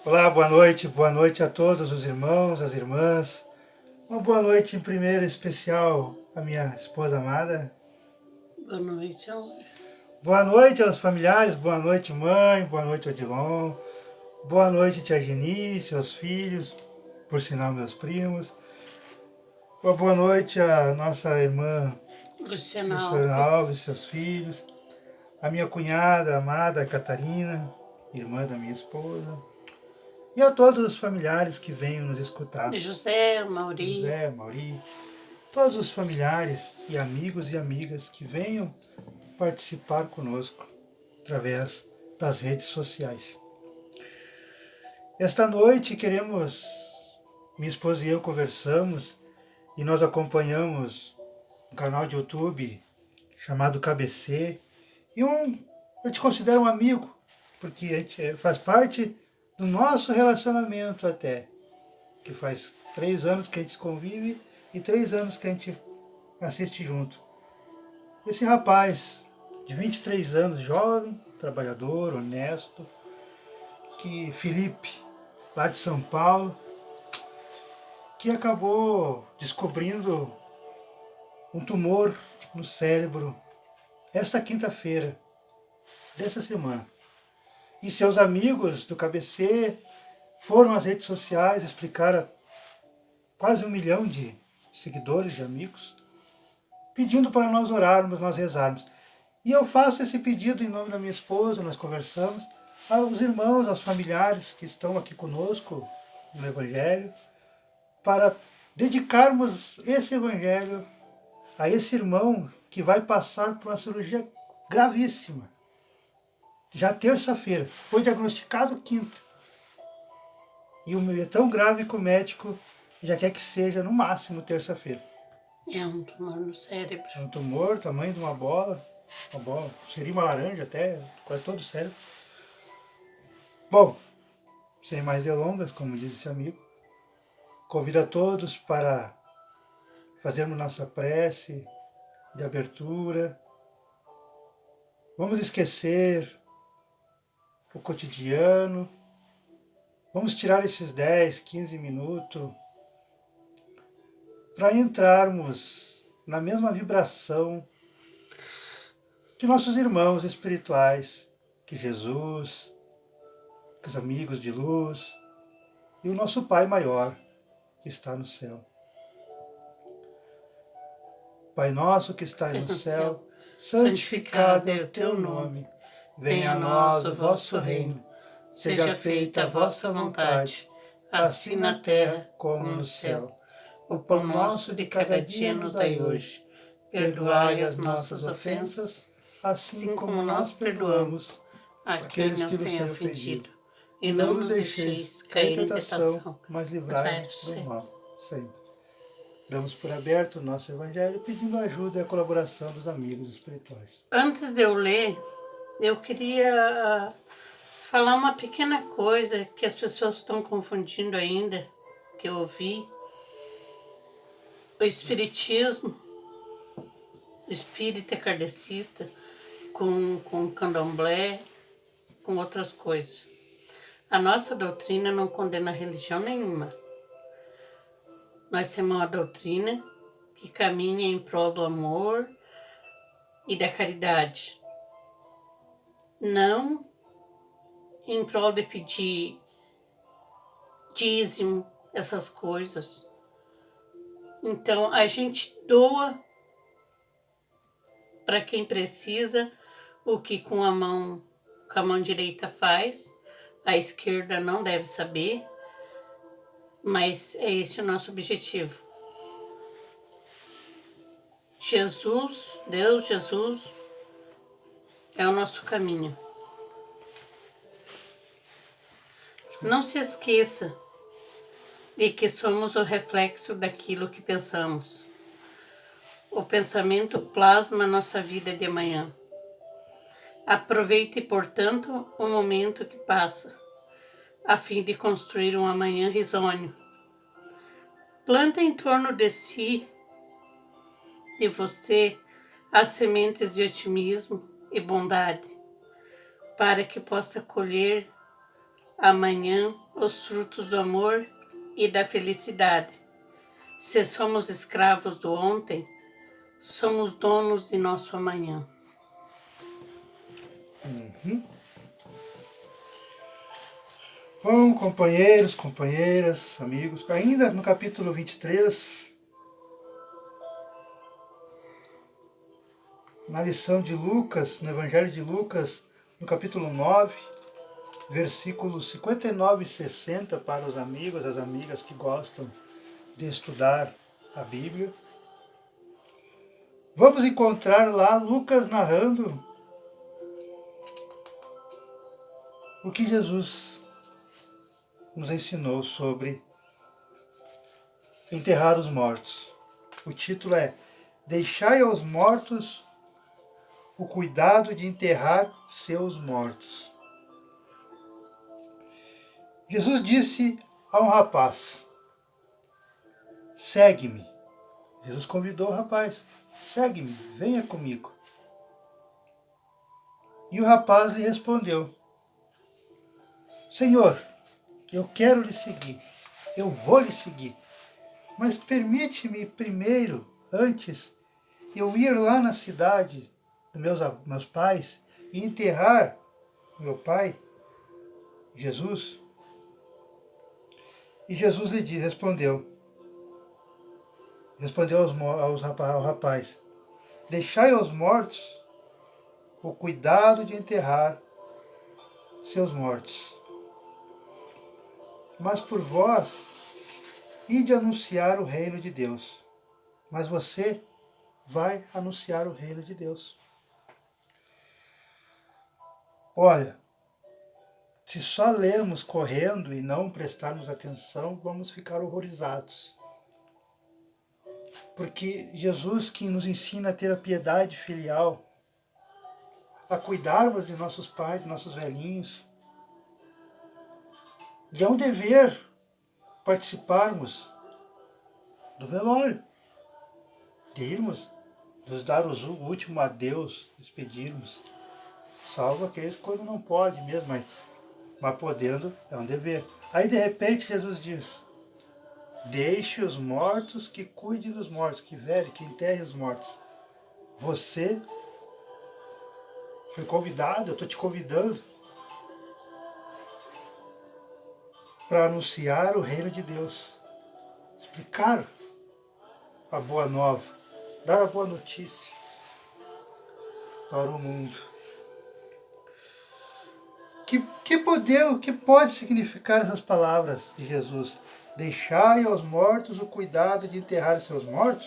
Olá, boa noite a todos os irmãos, as irmãs. Uma boa noite em primeiro especial à minha esposa amada. Boa noite, amor. Boa noite aos familiares, boa noite mãe, boa noite Odilon, boa noite tia Geni, seus filhos, por sinal meus primos. Uma boa noite à nossa irmã Luciana Luciana Alves. Alves, seus filhos, a minha cunhada amada Catarina, irmã da minha esposa, e a todos os familiares que venham nos escutar. José, Mauri. José, Mauri, todos os familiares e amigos e amigas que venham participar conosco através das redes sociais. Esta noite queremos, minha esposa e eu conversamos e nós acompanhamos um canal de YouTube chamado KBC e eu te considero um amigo, porque a gente faz parte do nosso relacionamento até, que faz 3 anos que a gente convive e 3 anos que a gente assiste junto. Esse rapaz de 23 anos, jovem, trabalhador, honesto, que Felipe, lá de São Paulo, que acabou descobrindo um tumor no cérebro esta quinta-feira dessa semana. E seus amigos do KBC foram às redes sociais explicar a quase 1 milhão de seguidores, de amigos, pedindo para nós orarmos, nós rezarmos. E eu faço esse pedido em nome da minha esposa, nós conversamos, aos irmãos, aos familiares que estão aqui conosco no Evangelho, para dedicarmos esse Evangelho a esse irmão que vai passar por uma cirurgia gravíssima. Já terça-feira, foi diagnosticado quinta. E o meu é tão grave que o médico já quer que seja no máximo terça-feira. É um tumor no cérebro. É um tumor, tamanho de uma bola, seria uma laranja até, quase todo o cérebro. Bom, sem mais delongas, como diz esse amigo, convido a todos para fazermos nossa prece de abertura. Vamos esquecer o cotidiano, vamos tirar esses 10, 15 minutos para entrarmos na mesma vibração que nossos irmãos espirituais, que Jesus, que os amigos de luz e o nosso Pai maior que está no céu. Pai nosso que estás no céu, santificado é o teu nome. Venha a nós o vosso reino. Seja feita a vossa vontade, assim na terra como no céu. O pão nosso de cada dia nos dai hoje. Perdoai as nossas ofensas, assim como nós perdoamos aqueles que nos têm ofendido. E não nos deixeis cair em tentação, mas livrai-nos do mal. Sempre. Damos por aberto o nosso Evangelho, pedindo a ajuda e a colaboração dos amigos espirituais. Antes de eu ler, eu queria falar uma pequena coisa que as pessoas estão confundindo ainda, que eu ouvi. O espiritismo, o espírita kardecista, com candomblé, com outras coisas. A nossa doutrina não condena religião nenhuma. Nós temos uma doutrina que caminha em prol do amor e da caridade. Não em prol de pedir dízimo, essas coisas. Então, a gente doa para quem precisa o que com a mão direita faz, a esquerda não deve saber, mas é esse o nosso objetivo. Jesus, Deus, Jesus, é o nosso caminho. Não se esqueça de que somos o reflexo daquilo que pensamos. O pensamento plasma nossa vida de amanhã. Aproveite, portanto, o momento que passa, a fim de construir um amanhã risonho. Planta em torno de si, de você, as sementes de otimismo e bondade, para que possa colher amanhã os frutos do amor e da felicidade. Se somos escravos do ontem, somos donos de nosso amanhã. Bom, companheiros, companheiras, amigos, ainda no capítulo 23, na lição de Lucas, no Evangelho de Lucas, no capítulo 9, versículos 59 e 60, para os amigos, as amigas que gostam de estudar a Bíblia. Vamos encontrar lá Lucas narrando o que Jesus nos ensinou sobre enterrar os mortos. O título é Deixai aos mortos o cuidado de enterrar seus mortos. Jesus disse a um rapaz: segue-me. Jesus convidou o rapaz: segue-me, venha comigo. E o rapaz lhe respondeu: Senhor, eu quero lhe seguir, eu vou lhe seguir, mas permite-me primeiro, antes, eu ir lá na cidade dos meus pais e enterrar meu pai, Jesus. E Jesus lhe respondeu ao rapaz: deixai aos mortos o cuidado de enterrar seus mortos. Mas por vós, ide anunciar o reino de Deus. Mas você vai anunciar o reino de Deus. Olha, se só lermos correndo e não prestarmos atenção, vamos ficar horrorizados. Porque Jesus, que nos ensina a ter a piedade filial, a cuidarmos de nossos pais, de nossos velhinhos, e é um dever participarmos do velório, de irmos nos dar o último adeus, despedirmos, salvo aqueles quando não pode mesmo, mas podendo, é um dever. Aí de repente Jesus diz: deixe os mortos que cuidem dos mortos, que velhe, que enterre os mortos. Você foi convidado, eu estou te convidando para anunciar o reino de Deus, explicar a boa nova, dar a boa notícia para o mundo. Que pode significar essas palavras de Jesus? Deixai aos mortos o cuidado de enterrar seus mortos?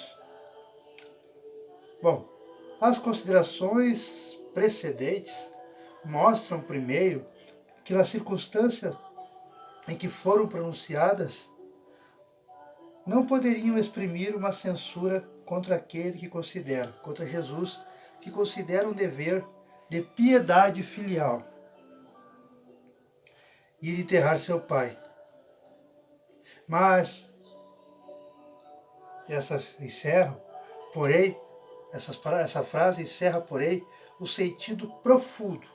Bom, as considerações precedentes mostram primeiro que nas circunstâncias em que foram pronunciadas, não poderiam exprimir uma censura contra aquele que considera, contra Jesus, que considera um dever de piedade filial, ir enterrar seu pai. Mas, essa frase encerra, porém, o sentido profundo,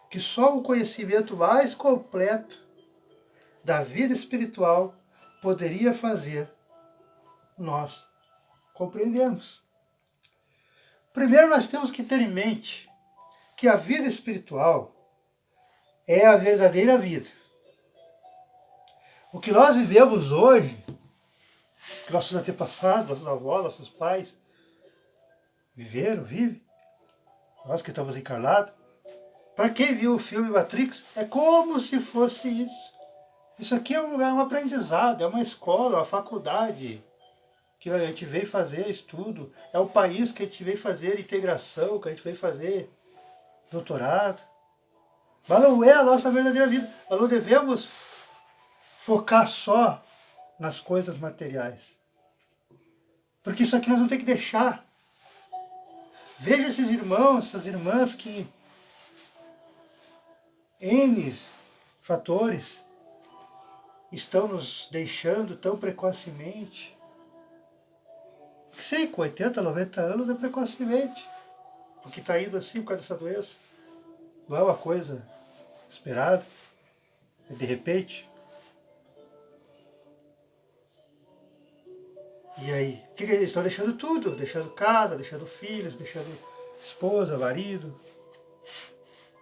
que só o conhecimento mais completo da vida espiritual poderia fazer nós compreendermos. Primeiro nós temos que ter em mente que a vida espiritual é a verdadeira vida. O que nós vivemos hoje, que nossos antepassados, nossos avós, nossos pais vivem, nós que estamos encarnados, para quem viu o filme Matrix, é como se fosse isso. Isso aqui é um aprendizado, é uma escola, uma faculdade que a gente veio fazer estudo, é o país que a gente veio fazer integração, que a gente veio fazer doutorado. Mas não é a nossa verdadeira vida. Nós não devemos focar só nas coisas materiais. Porque isso aqui nós vamos ter que deixar. Veja esses irmãos, essas irmãs que N fatores estão nos deixando tão precocemente. Sim, com 80, 90 anos é precocemente. Porque está indo assim por causa dessa doença. Não é uma coisa esperado, é de repente. E aí, o que eles estão deixando tudo? Deixando casa, deixando filhos, deixando esposa, marido.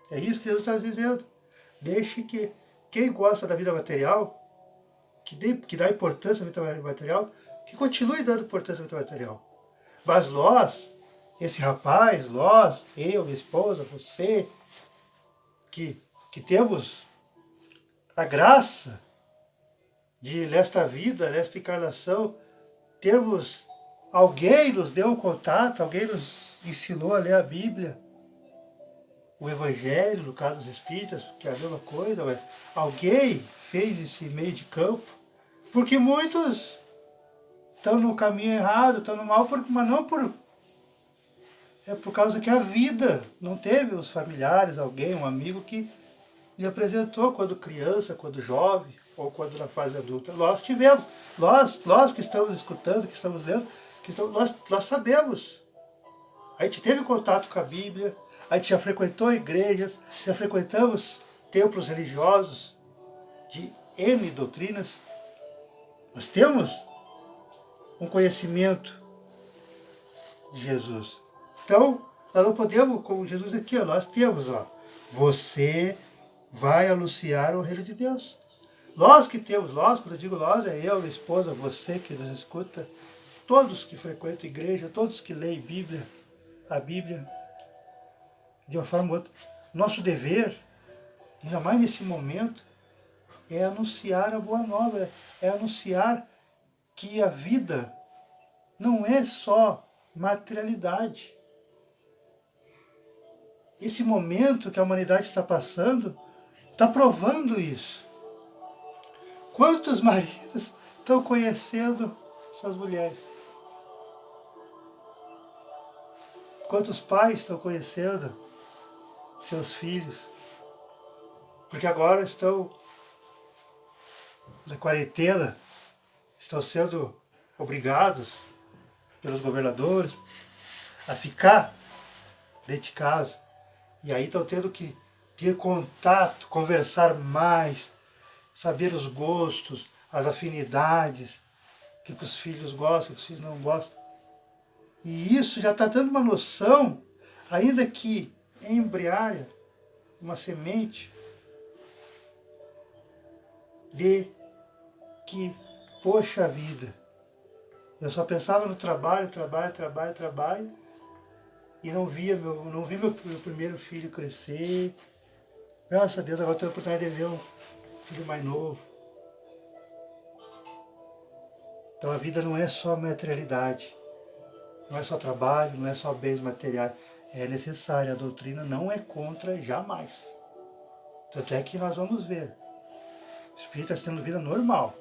É isso que Jesus está dizendo. Deixe que quem gosta da vida material, que dá importância à vida material, que continue dando importância à vida material. Mas nós, esse rapaz, nós, eu, minha esposa, você, que temos a graça de, nesta vida, nesta encarnação, termos alguém nos deu um contato, alguém nos ensinou a ler a Bíblia, o Evangelho, no caso dos Espíritas, que é a mesma coisa, mas alguém fez esse meio de campo, porque muitos estão no caminho errado, estão no mal, mas não por... É por causa que a vida não teve os familiares, alguém, um amigo que lhe apresentou quando criança, quando jovem, ou quando na fase adulta. Nós tivemos, nós que estamos escutando, que estamos lendo, nós sabemos. A gente teve contato com a Bíblia, a gente já frequentou igrejas, já frequentamos templos religiosos de N doutrinas. Nós temos um conhecimento de Jesus. Então, nós não podemos, como Jesus aqui, nós temos, você vai anunciar o reino de Deus. Nós que temos, quando eu digo nós, é eu, minha esposa, você que nos escuta, todos que frequentam a igreja, todos que leem a Bíblia, de uma forma ou outra. Nosso dever, ainda mais nesse momento, é anunciar a boa nova, é anunciar que a vida não é só materialidade. Esse momento que a humanidade está passando, está provando isso. Quantos maridos estão conhecendo suas mulheres? Quantos pais estão conhecendo seus filhos? Porque agora estão na quarentena, estão sendo obrigados pelos governadores a ficar dentro de casa. E aí estão tendo que ter contato, conversar mais, saber os gostos, as afinidades, o que os filhos gostam, o que os filhos não gostam. E isso já está dando uma noção, ainda que embriária, uma semente, de que, poxa vida, eu só pensava no trabalho, e não vi meu primeiro filho crescer. Graças a Deus, agora tenho a oportunidade de ver um filho mais novo. Então a vida não é só materialidade, não é só trabalho, não é só bens materiais. É necessário, a doutrina não é contra jamais. Tanto é que nós vamos ver. O espírito está tendo vida normal.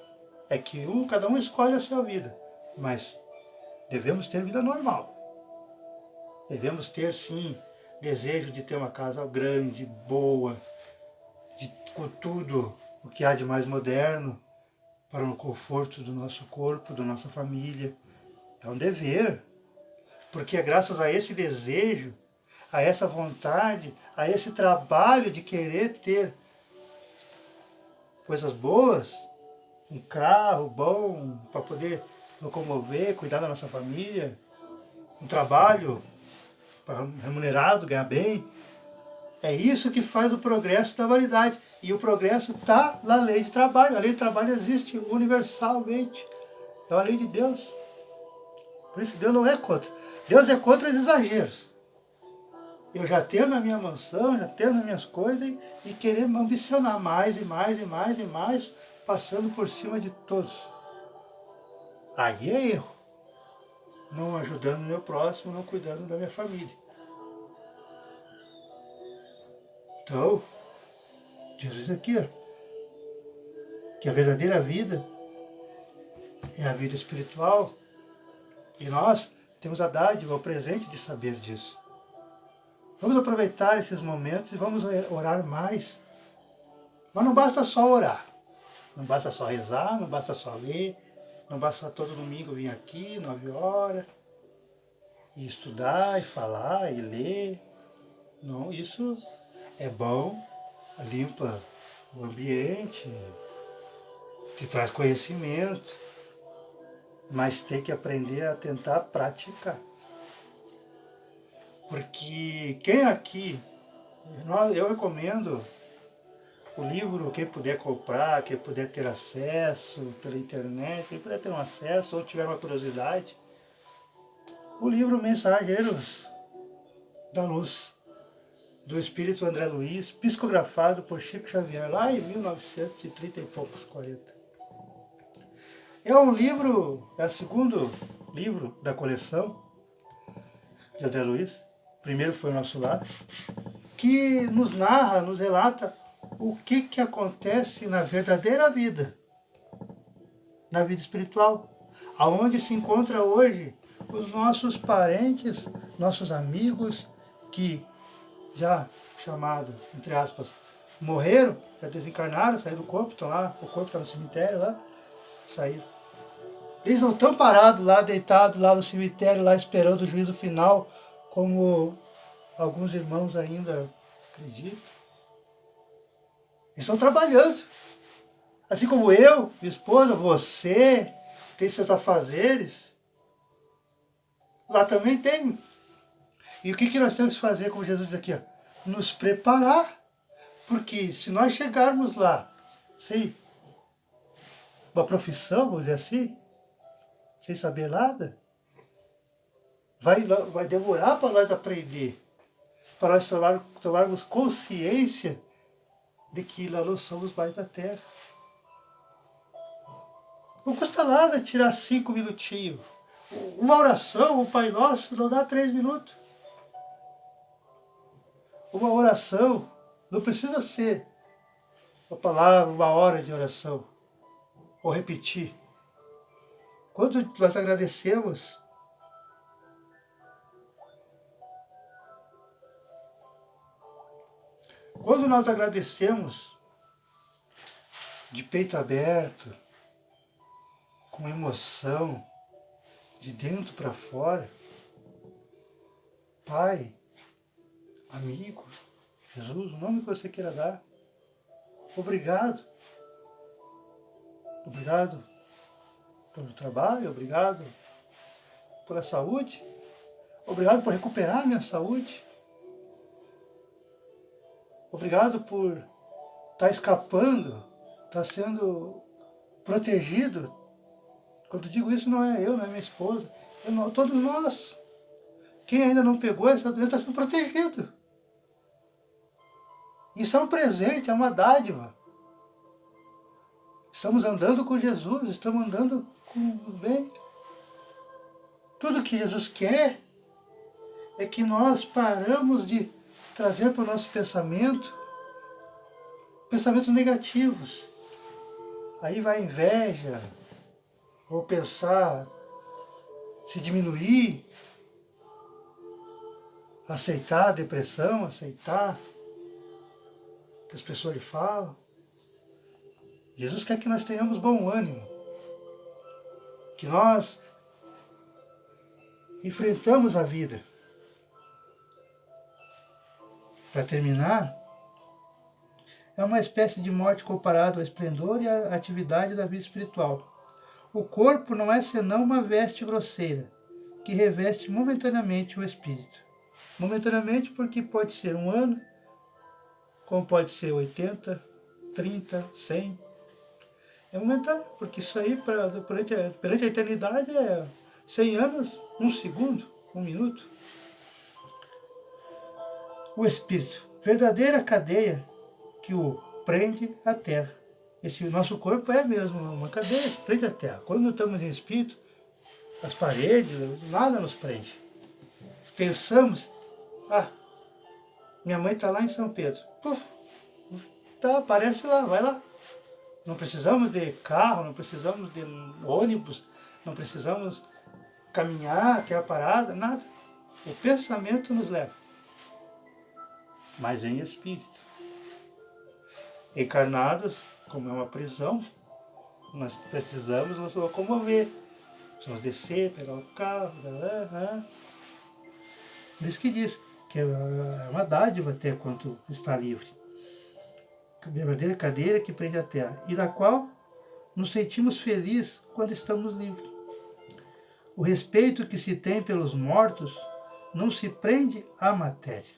É que cada um escolhe a sua vida, mas devemos ter vida normal. Devemos ter, sim, desejo de ter uma casa grande, boa, com tudo o que há de mais moderno, para o conforto do nosso corpo, da nossa família. É um dever, porque é graças a esse desejo, a essa vontade, a esse trabalho de querer ter coisas boas, um carro bom para poder locomover, cuidar da nossa família, um trabalho remunerado, ganhar bem. É isso que faz o progresso da humanidade. E o progresso está na lei de trabalho. A lei de trabalho existe universalmente. É uma lei de Deus. Por isso que Deus não é contra. Deus é contra os exageros. Eu já tenho na minha mansão, já tenho nas minhas coisas e querer ambicionar mais e mais e mais e mais, passando por cima de todos. Aí é erro. Não ajudando o meu próximo, não cuidando da minha família. Então, Jesus aqui, que a verdadeira vida é a vida espiritual. E nós temos a dádiva, o presente de saber disso. Vamos aproveitar esses momentos e vamos orar mais. Mas não basta só orar. Não basta só rezar, não basta só ler. Não basta só todo domingo vir aqui, 9 horas. E estudar, e falar, e ler. Não, isso é bom. limpa o ambiente, te traz conhecimento, mas tem que aprender a tentar praticar. Porque quem aqui, eu recomendo o livro, quem puder comprar, quem puder ter acesso pela internet, quem puder ter um acesso ou tiver uma curiosidade, o livro Mensageiros da Luz, do Espírito André Luiz, psicografado por Chico Xavier, lá em 1930 e poucos, 40. É um livro, é o segundo livro da coleção de André Luiz, o primeiro foi o Nosso Lar, que nos narra, nos relata o que acontece na verdadeira vida, na vida espiritual, aonde se encontra hoje os nossos parentes, nossos amigos, que já chamado, entre aspas, morreram, já desencarnaram, saíram do corpo, estão lá, o corpo está no cemitério lá, saíram. Eles não estão parados lá, deitados lá no cemitério, lá esperando o juízo final, como alguns irmãos ainda acreditam. Eles estão trabalhando. Assim como eu, minha esposa, você, tem seus afazeres, lá também tem. E o que nós temos que fazer, como Jesus diz aqui? Ó? Nos preparar. Porque se nós chegarmos lá sem uma profissão, vamos dizer assim, sem saber nada, vai demorar para nós aprender, para nós tomarmos consciência de que lá nós somos mais da Terra. Não custa nada tirar 5 minutinhos. Uma oração, o Pai Nosso, não dá 3 minutos. Uma oração não precisa ser uma palavra, uma hora de oração, ou repetir. Quando nós agradecemos, de peito aberto, com emoção, de dentro para fora, Pai, amigo, Jesus, o nome que você queira dar, obrigado. Obrigado pelo trabalho, obrigado pela saúde, obrigado por recuperar minha saúde, obrigado por estar escapando, estar sendo protegido. Quando digo isso, não é eu, não é minha esposa, todos nós. Quem ainda não pegou essa doença está sendo protegido. Isso é um presente, é uma dádiva. Estamos andando com Jesus, estamos andando com o bem. Tudo que Jesus quer é que nós paramos de trazer para o nosso pensamento pensamentos negativos. Aí vai a inveja, ou pensar, se diminuir, aceitar a depressão, aceitar o que as pessoas lhe falam. Jesus quer que nós tenhamos bom ânimo, que nós enfrentamos a vida. Para terminar, é uma espécie de morte comparado ao esplendor e à atividade da vida espiritual. O corpo não é senão uma veste grosseira, que reveste momentaneamente o espírito. Momentaneamente porque pode ser 1 ano, como pode ser 80, 30, 100. É momentâneo, porque isso aí perante a eternidade é 100 anos, 1 segundo, 1 minuto. O espírito, verdadeira cadeia que o prende à terra. Esse nosso corpo é mesmo uma cadeia que prende à terra. Quando estamos em espírito, as paredes, nada nos prende. Pensamos, minha mãe está lá em São Pedro. Puf, tá, aparece lá, vai lá. Não precisamos de carro, não precisamos de ônibus, não precisamos caminhar até a parada, nada. O pensamento nos leva. Mas em espírito. Encarnados, como é uma prisão, nós precisamos nos locomover. Precisamos descer, pegar o carro, Por isso que diz que é uma dádiva até quanto está livre. verdadeira cadeira que prende a terra, e da qual nos sentimos felizes quando estamos livres. O respeito que se tem pelos mortos não se prende à matéria,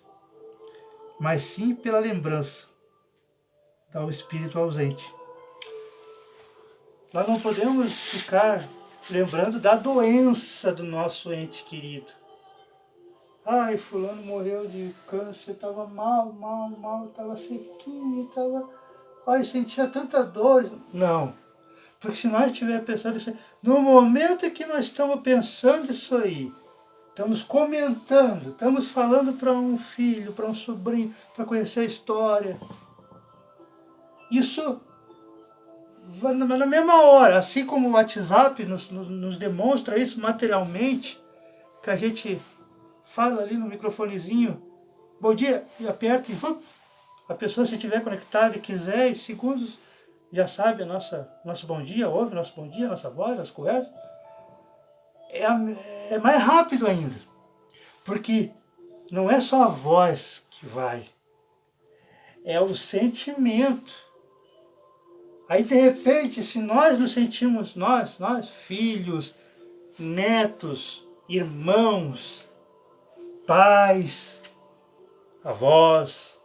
mas sim pela lembrança ao espírito ausente. Nós não podemos ficar lembrando da doença do nosso ente querido. Ai, fulano morreu de câncer, estava mal, estava sequinho, estava... Ai, sentia tanta dor. Não, porque se nós estivermos pensando isso, no momento que nós estamos pensando isso aí, estamos comentando, estamos falando para um filho, para um sobrinho, para conhecer a história, isso na mesma hora, assim como o WhatsApp nos demonstra isso materialmente, que a gente fala ali no microfonezinho, bom dia, e aperta e a pessoa, se estiver conectada e quiser, em segundos já sabe nosso bom dia, ouve nosso bom dia, nossa voz, nossa conversa. É mais rápido ainda, porque não é só a voz que vai, é o sentimento. Aí, de repente, se nós nos sentimos, nós, filhos, netos, irmãos, pais, avós,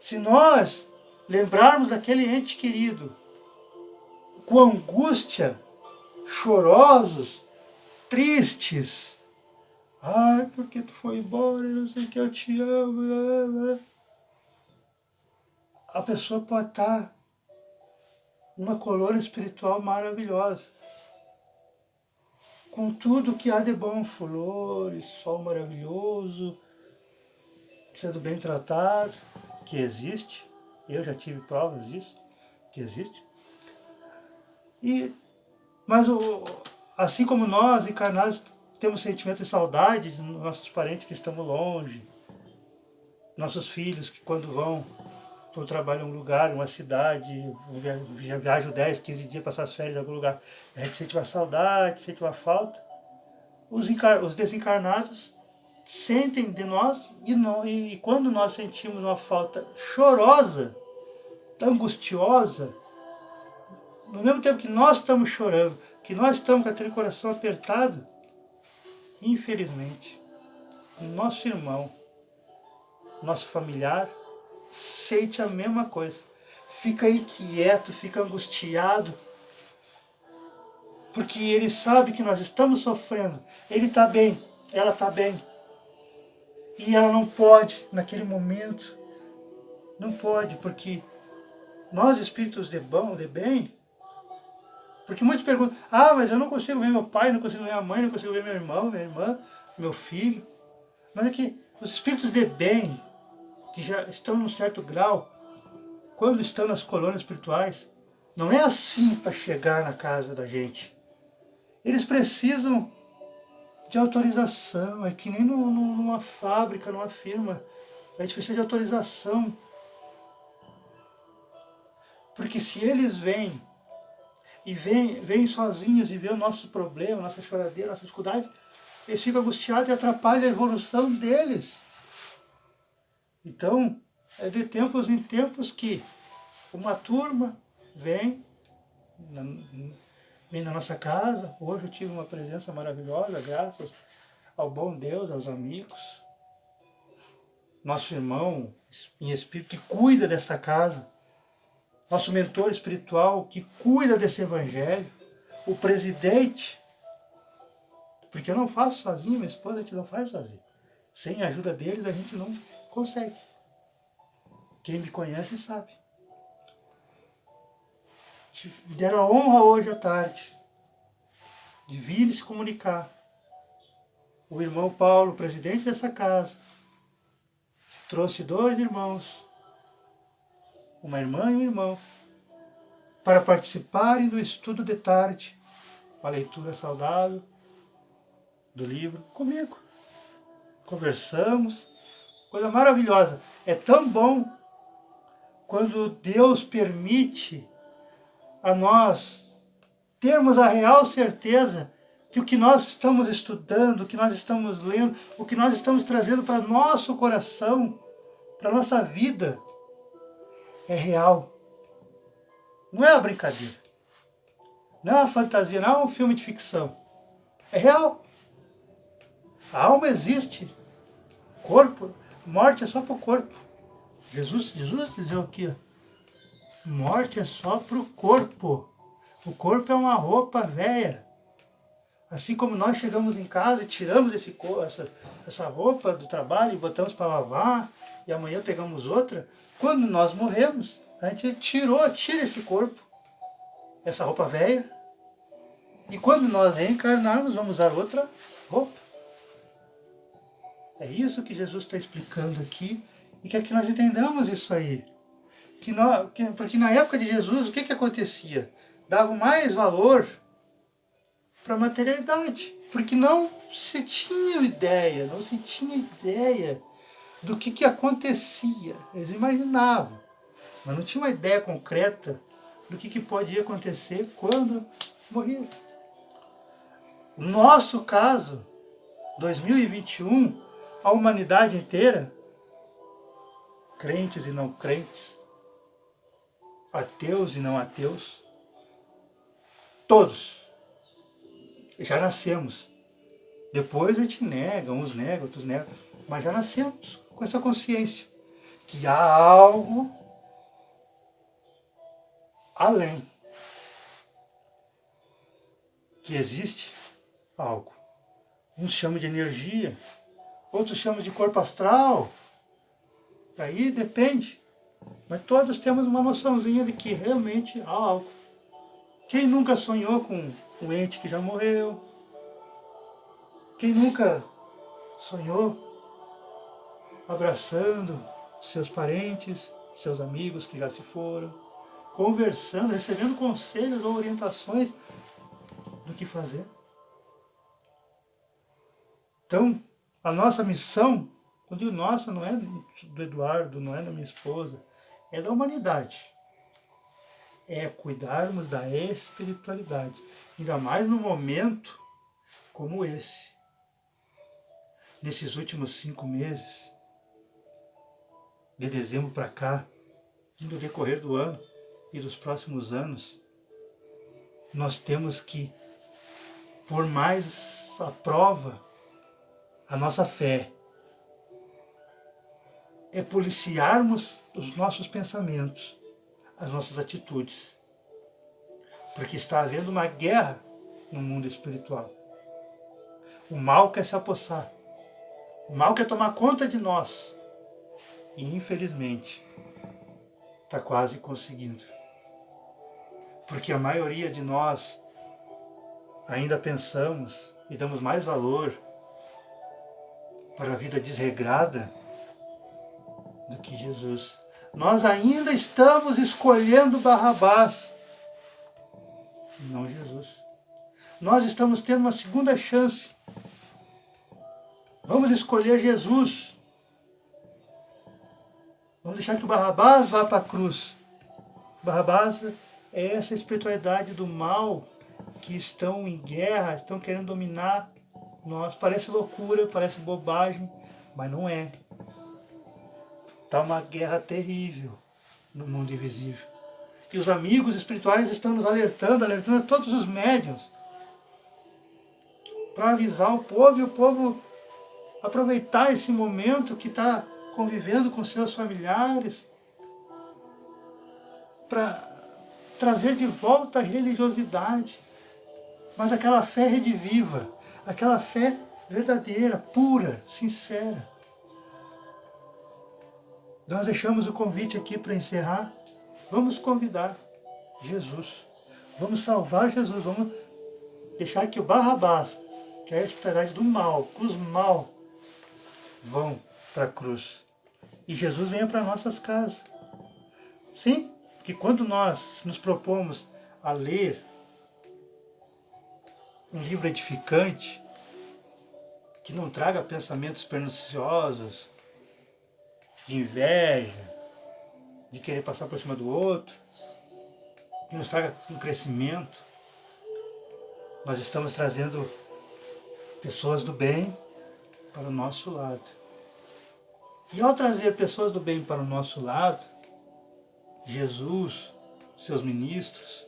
se nós lembrarmos daquele ente querido, com angústia, chorosos, tristes, ai, porque tu foi embora, eu não sei que eu te amo, a pessoa pode estar uma colônia espiritual maravilhosa, com tudo que há de bom, flores, sol maravilhoso, sendo bem tratado, que existe, eu já tive provas disso, que existe. Mas assim como nós, encarnados, temos sentimento de saudade de nossos parentes que estão longe, nossos filhos que quando vão para o trabalho em um lugar, uma cidade, viajam 10, 15 dias, passar as férias em algum lugar, a gente sente uma saudade, sente uma falta. Os desencarnados sentem de nós e quando nós sentimos uma falta chorosa, angustiosa, no mesmo tempo que nós estamos chorando, que nós estamos com aquele coração apertado, infelizmente, nosso irmão, nosso familiar, sente a mesma coisa. Fica inquieto, fica angustiado, porque ele sabe que nós estamos sofrendo. Ele está bem, ela está bem. E ela não pode, naquele momento, não pode, porque nós, espíritos de bem, porque muitos perguntam, mas eu não consigo ver meu pai, não consigo ver minha mãe, não consigo ver meu irmão, minha irmã, meu filho. Mas é que os espíritos de bem, que já estão num certo grau, quando estão nas colônias espirituais, não é assim para chegar na casa da gente. Eles precisam de autorização, é que nem numa fábrica, numa firma. A gente precisa de autorização. Porque se eles vêm sozinhos e vêem o nosso problema, nossa choradeira, nossa dificuldade, eles ficam angustiados e atrapalham a evolução deles. Então, é de tempos em tempos que uma turma vem na nossa casa. Hoje eu tive uma presença maravilhosa, graças ao bom Deus, aos amigos. Nosso irmão em espírito que cuida dessa casa. Nosso mentor espiritual que cuida desse evangelho. O presidente. Porque eu não faço sozinho, minha esposa a gente não faz sozinho. Sem a ajuda deles a gente não consegue. Quem me conhece sabe. Me deram a honra hoje à tarde de vir se comunicar. O irmão Paulo, presidente dessa casa, trouxe 2 irmãos, uma irmã e um irmão, para participarem do estudo de tarde, uma leitura saudável do livro comigo. Conversamos, coisa maravilhosa. É tão bom quando Deus permite a nós termos a real certeza que o que nós estamos estudando, o que nós estamos lendo, o que nós estamos trazendo para nosso coração, para nossa vida, é real. Não é uma brincadeira. Não é uma fantasia, não é um filme de ficção. É real. A alma existe. Corpo, morte é só para o corpo. Jesus dizia aqui, ó, morte é só para o corpo. O corpo é uma roupa velha. Assim como nós chegamos em casa e tiramos essa roupa do trabalho e botamos para lavar, e amanhã pegamos outra, quando nós morremos, a gente tira esse corpo, essa roupa velha, e quando nós reencarnarmos, vamos usar outra roupa. É isso que Jesus está explicando aqui, e quer que nós entendamos isso aí. Porque na época de Jesus, o que acontecia? Davam mais valor para a materialidade, porque não se tinha ideia do que acontecia. Eles imaginavam, mas não tinha uma ideia concreta do que podia acontecer quando morria. O nosso caso, 2021, a humanidade inteira, crentes e não crentes, ateus e não ateus, todos já nascemos. Depois a gente nega, uns negam, outros negam, mas já nascemos com essa consciência que há algo além, que existe algo. Uns chamam de energia, outros chamam de corpo astral, aí depende, mas todos temos uma noçãozinha de que realmente há algo. Quem nunca sonhou com um ente que já morreu? Quem nunca sonhou abraçando seus parentes, seus amigos que já se foram, conversando, recebendo conselhos ou orientações do que fazer? Então, a nossa missão, quando digo nossa, não é do Eduardo, não é da minha esposa, é da humanidade. É cuidarmos da espiritualidade, ainda mais num momento como esse. Nesses últimos 5 meses, de dezembro para cá, e no decorrer do ano e dos próximos anos, nós temos que pôr mais à prova a nossa fé. É policiarmos os nossos pensamentos, as nossas atitudes. Porque está havendo uma guerra no mundo espiritual. O mal quer se apossar. O mal quer tomar conta de nós. E infelizmente está quase conseguindo. Porque a maioria de nós ainda pensamos e damos mais valor para a vida desregrada do que Jesus. Nós ainda estamos escolhendo Barrabás, não Jesus. Nós estamos tendo uma segunda chance. Vamos escolher Jesus. Vamos deixar que o Barrabás vá para a cruz. Barrabás é essa espiritualidade do mal que estão em guerra, estão querendo dominar nós. Parece loucura, parece bobagem, mas não é. Está uma guerra terrível no mundo invisível. E os amigos espirituais estão nos alertando a todos os médiuns, para avisar o povo, e o povo aproveitar esse momento que está convivendo com seus familiares, para trazer de volta a religiosidade, mas aquela fé rediviva, aquela fé verdadeira, pura, sincera. Nós deixamos o convite aqui para encerrar. Vamos convidar Jesus. Vamos salvar Jesus. Vamos deixar que o Barrabás, que é a espiritualidade do mal, que os mal vão para a cruz. E Jesus venha para nossas casas. Sim, porque quando nós nos propomos a ler um livro edificante, que não traga pensamentos perniciosos, de inveja, de querer passar por cima do outro, que nos traga um crescimento, nós estamos trazendo pessoas do bem para o nosso lado. E ao trazer pessoas do bem para o nosso lado, Jesus seus ministros,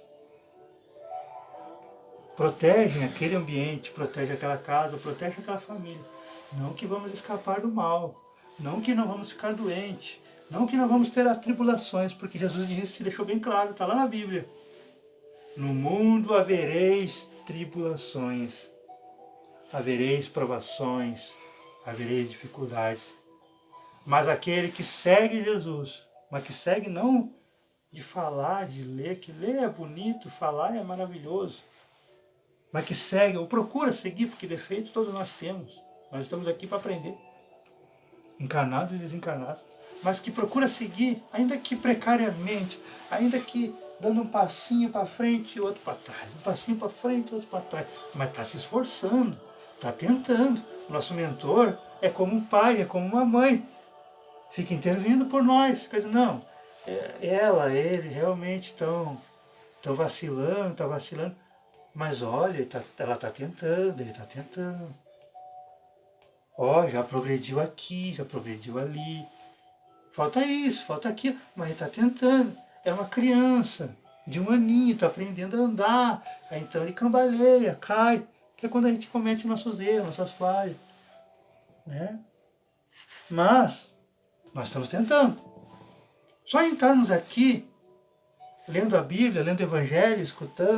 protegem aquele ambiente, protegem aquela casa, protegem aquela família. Não que vamos escapar do mal, não que não vamos ficar doentes, não que não vamos ter atribulações, porque Jesus disse, deixou bem claro, está lá na Bíblia. No mundo havereis tribulações, havereis provações, havereis dificuldades. Mas aquele que segue Jesus, mas que segue não de falar, de ler, que ler é bonito, falar é maravilhoso, mas que segue, ou procura seguir, porque defeitos todos nós temos. Nós estamos aqui para aprender, encarnados e desencarnados, mas que procura seguir, ainda que precariamente, ainda que dando um passinho para frente e outro para trás, um passinho para frente e outro para trás, mas está se esforçando, está tentando. O nosso mentor é como um pai, é como uma mãe, fica intervindo por nós. Quer dizer, não, ele realmente estão vacilando, está vacilando, mas olha, ela está tentando, ele está tentando. Ó, já progrediu aqui, já progrediu ali. Falta isso, falta aquilo, mas ele está tentando. É uma criança de 1 aninho, está aprendendo a andar. Aí então ele cambaleia, cai. Que é quando a gente comete nossos erros, nossas falhas. Né? Mas nós estamos tentando. Só entrarmos aqui, lendo a Bíblia, lendo o Evangelho, escutando,